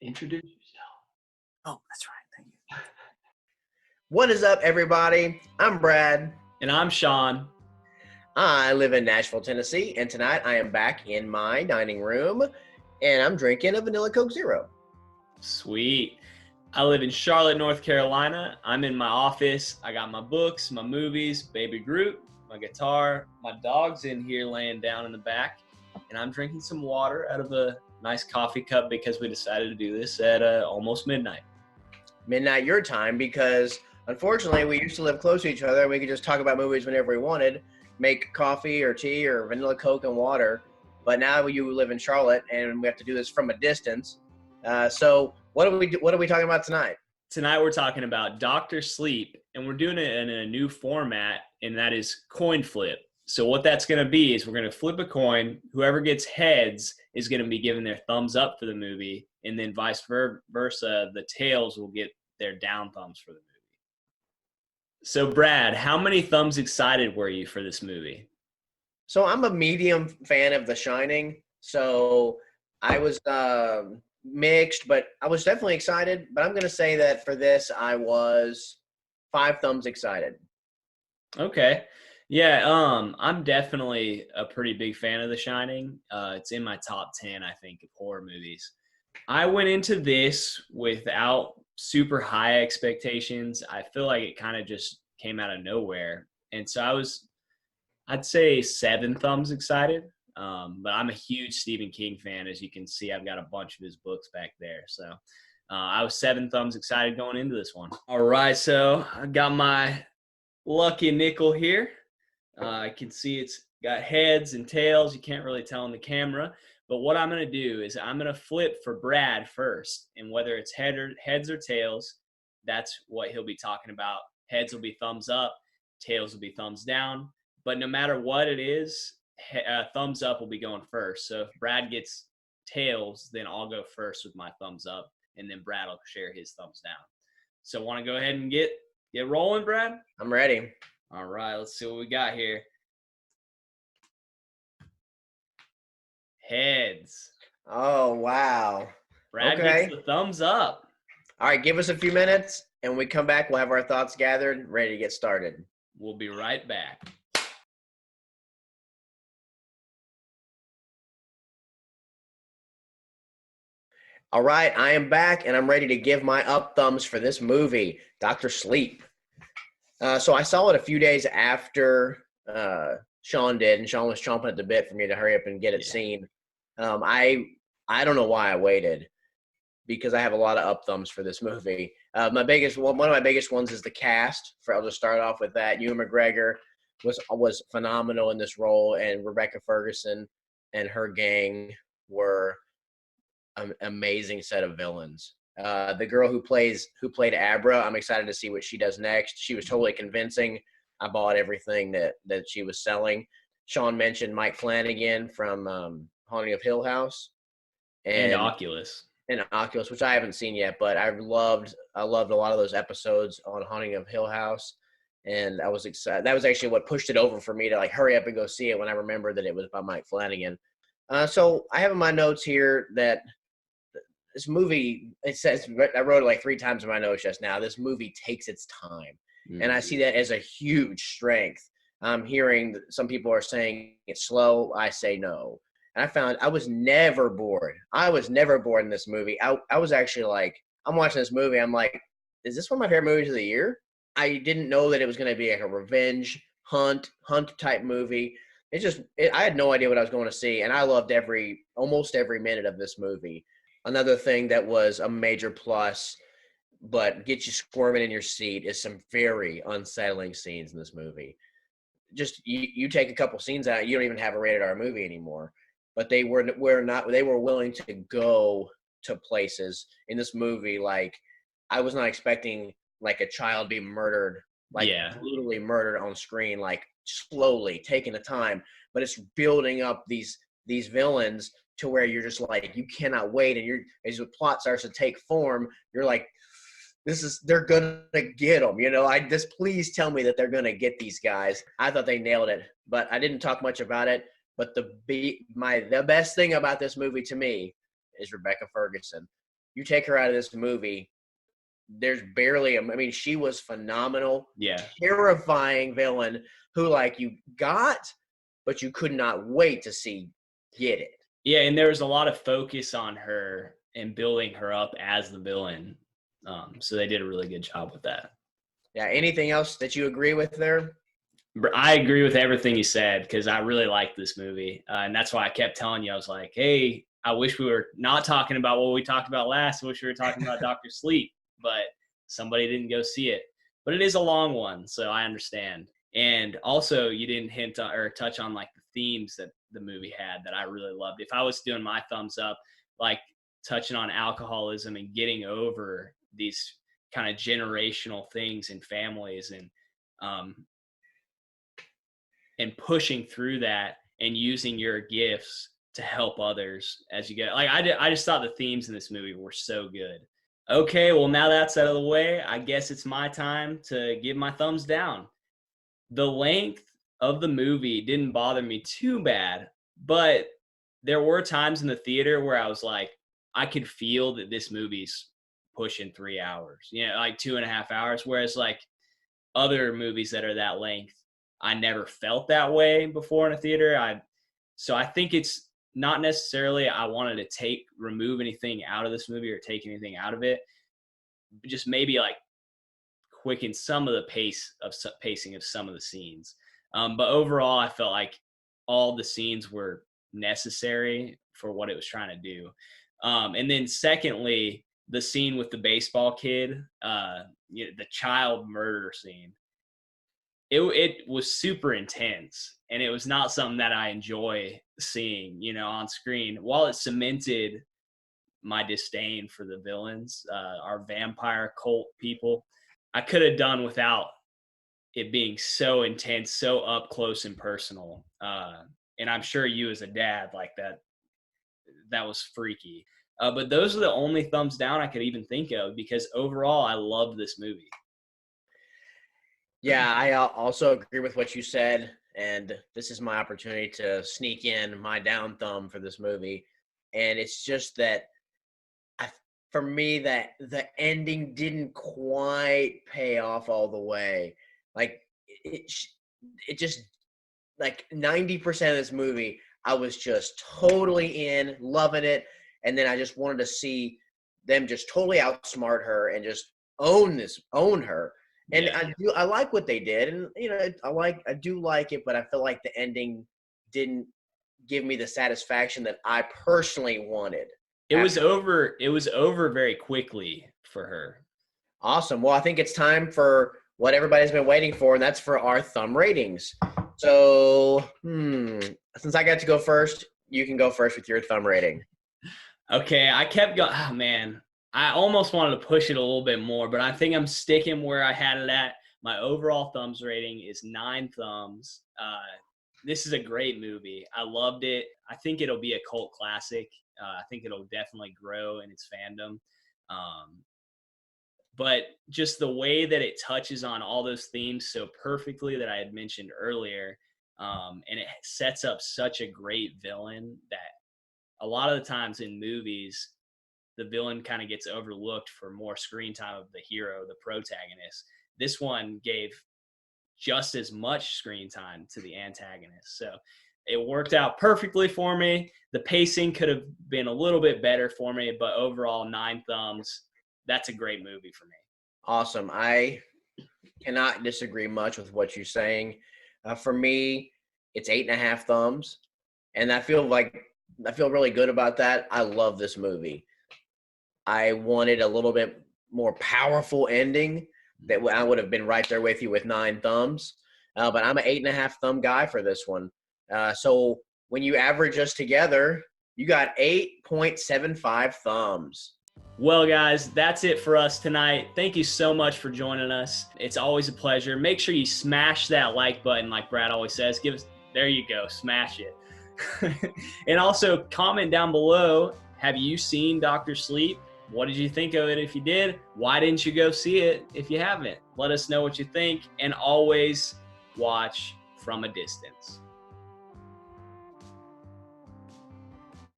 Introduce yourself. Oh, that's right. Thank you. What is up, everybody? I'm Brad. And I'm Sean. I live in Nashville, Tennessee, and tonight I am back in my dining room, and I'm drinking a vanilla Coke Zero. Sweet. I live in Charlotte, North Carolina. I'm in my office. I got my books, my movies, Baby Groot, my guitar. My dog's in here laying down in the back. And I'm drinking some water out of a nice coffee cup because we decided to do this at almost midnight. Midnight your time, because unfortunately we used to live close to each other. We could just talk about movies whenever we wanted, make coffee or tea or vanilla Coke and water. But now you live in Charlotte, and we have to do this from a distance. So what are we talking about tonight? Tonight we're talking about Dr. Sleep, and we're doing it in a new format, and that is coin flip. So what that's going to be is we're going to flip a coin. Whoever gets heads is going to be given their thumbs up for the movie, and then vice versa, the tails will get their down thumbs for the movie. So Brad, how many thumbs excited were you for this movie? So I'm a medium fan of The Shining. So I was mixed, but I was definitely excited. But I'm going to say that for this, I was 5 thumbs excited. Okay. Yeah, I'm definitely a pretty big fan of The Shining. It's in my top 10, I think, of horror movies. I went into this without super high expectations. I feel like it kind of just came out of nowhere. And so I'd say 7 thumbs excited. But I'm a huge Stephen King fan. As you can see, I've got a bunch of his books back there. So I was 7 thumbs excited going into this one. All right, so I got my lucky nickel here. I can see it's got heads and tails. You can't really tell on the camera. But what I'm going to do is I'm going to flip for Brad first. And whether it's heads or tails, that's what he'll be talking about. Heads will be thumbs up. Tails will be thumbs down. But no matter what it is, thumbs up will be going first. So if Brad gets tails, then I'll go first with my thumbs up. And then Brad will share his thumbs down. So want to go ahead and get rolling, Brad? I'm ready. All right, let's see what we got here. Heads. Oh, wow. Brad Okay. gets the thumbs up. All right, give us a few minutes, and when we come back, we'll have our thoughts gathered, ready to get started. We'll be right back. All right, I am back, and I'm ready to give my up thumbs for this movie, Dr. Sleep. So I saw it a few days after Sean did, and Sean was chomping at the bit for me to hurry up and get it seen. I don't know why I waited, because I have a lot of up thumbs for this movie. One of my biggest ones is the cast. I'll just start off with that. Ewan McGregor was phenomenal in this role, and Rebecca Ferguson and her gang were an amazing set of villains. The girl who played Abra, I'm excited to see what she does next. She was totally convincing. I bought everything that she was selling. Sean mentioned Mike Flanagan from Haunting of Hill House and Oculus. And Oculus, which I haven't seen yet, but I loved a lot of those episodes on Haunting of Hill House, and I was excited. That was actually what pushed it over for me to like hurry up and go see it when I remembered that it was by Mike Flanagan. So I have in my notes here that this movie, it says, I wrote it like 3 times in my notes just now, this movie takes its time. Mm-hmm. And I see that as a huge strength. I'm hearing some people are saying it's slow. I say no. And I found I was never bored. I was never bored in this movie. I was actually like, I'm watching this movie. I'm like, is this one of my favorite movies of the year? I didn't know that it was going to be like a revenge hunt type movie. I had no idea what I was going to see. And I loved almost every minute of this movie. Another thing that was a major plus, but get you squirming in your seat, is some very unsettling scenes in this movie. Just you take a couple scenes out, you don't even have a rated R movie anymore. But they were willing to go to places in this movie. Like, I was not expecting like a child be murdered, brutally murdered on screen, like slowly taking the time. But it's building up these villains to where you're just like, you cannot wait. And as the plot starts to take form, you're like, they're going to get them. Please tell me that they're going to get these guys. I thought they nailed it, but I didn't talk much about it. But the best thing about this movie to me is Rebecca Ferguson. you take her out of this movie, there's barely I mean, she was phenomenal. Yeah. Terrifying villain who like you got, but you could not wait to see get it. Yeah, and there was a lot of focus on her and building her up as the villain. So they did a really good job with that. Yeah. Anything else that you agree with there? I agree with everything you said because I really liked this movie. And that's why I kept telling you, I was like, hey, I wish we were not talking about what we talked about last. I wish we were talking about Dr. Sleep, but somebody didn't go see it. But it is a long one, so I understand. And also, you didn't hint on, or touch on like the themes that the movie had that I really loved. If I was doing my thumbs up, like touching on alcoholism and getting over these kind of generational things in families and pushing through that and using your gifts to help others as you get. Like I just thought the themes in this movie were so good. Okay, well now that's out of the way, I guess it's my time to give my thumbs down. The length of the movie didn't bother me too bad, but there were times in the theater where I was like, I could feel that this movie's pushing 3 hours, like 2.5 hours. Whereas like other movies that are that length, I never felt that way before in a theater. So I think it's not necessarily I wanted to remove anything out of this movie or take anything out of it, just maybe like quicken some of the pacing of some of the scenes. But overall, I felt like all the scenes were necessary for what it was trying to do. And then secondly, the scene with the baseball kid, the child murder scene, it was super intense, and it was not something that I enjoy seeing, on screen. While it cemented my disdain for the villains, our vampire cult people, I could have done without it being so intense, so up close and personal. And I'm sure you as a dad, like that was freaky. But those are the only thumbs down I could even think of because overall I loved this movie. Yeah, I also agree with what you said, and this is my opportunity to sneak in my down thumb for this movie. And it's just that for me, that the ending didn't quite pay off all the way. Like it just like 90% of this movie, I was just totally in, loving it, and then I just wanted to see them just totally outsmart her and just own her. And yeah. I like what they did, and I do like it, but I feel like the ending didn't give me the satisfaction that I personally wanted. It was over very quickly for her. Awesome. Well, I think it's time for what everybody's been waiting for, and that's for our thumb ratings. So, since I got to go first, you can go first with your thumb rating. Okay, I kept going. Oh, man. I almost wanted to push it a little bit more, but I think I'm sticking where I had it at. My overall thumbs rating is 9 thumbs. This is a great movie. I loved it. I think it'll be a cult classic. I think it'll definitely grow in its fandom. But just the way that it touches on all those themes so perfectly that I had mentioned earlier, and it sets up such a great villain that a lot of the times in movies, the villain kind of gets overlooked for more screen time of the hero, the protagonist. This one gave just as much screen time to the antagonist. So it worked out perfectly for me. The pacing could have been a little bit better for me, but overall 9 thumbs. That's a great movie for me. Awesome. I cannot disagree much with what you're saying. For me, it's 8.5 thumbs. And I feel really good about that. I love this movie. I wanted a little bit more powerful ending that I would have been right there with you with 9 thumbs. But I'm an 8.5 thumb guy for this one. So when you average us together, you got 8.75 thumbs. Well, guys, that's it for us tonight. Thank you so much for joining us. It's always a pleasure. Make sure you smash that like button like Brad always says. There you go, smash it. And also comment down below, have you seen Dr. Sleep? What did you think of it if you did? Why didn't you go see it if you haven't? Let us know what you think, and always watch from a distance.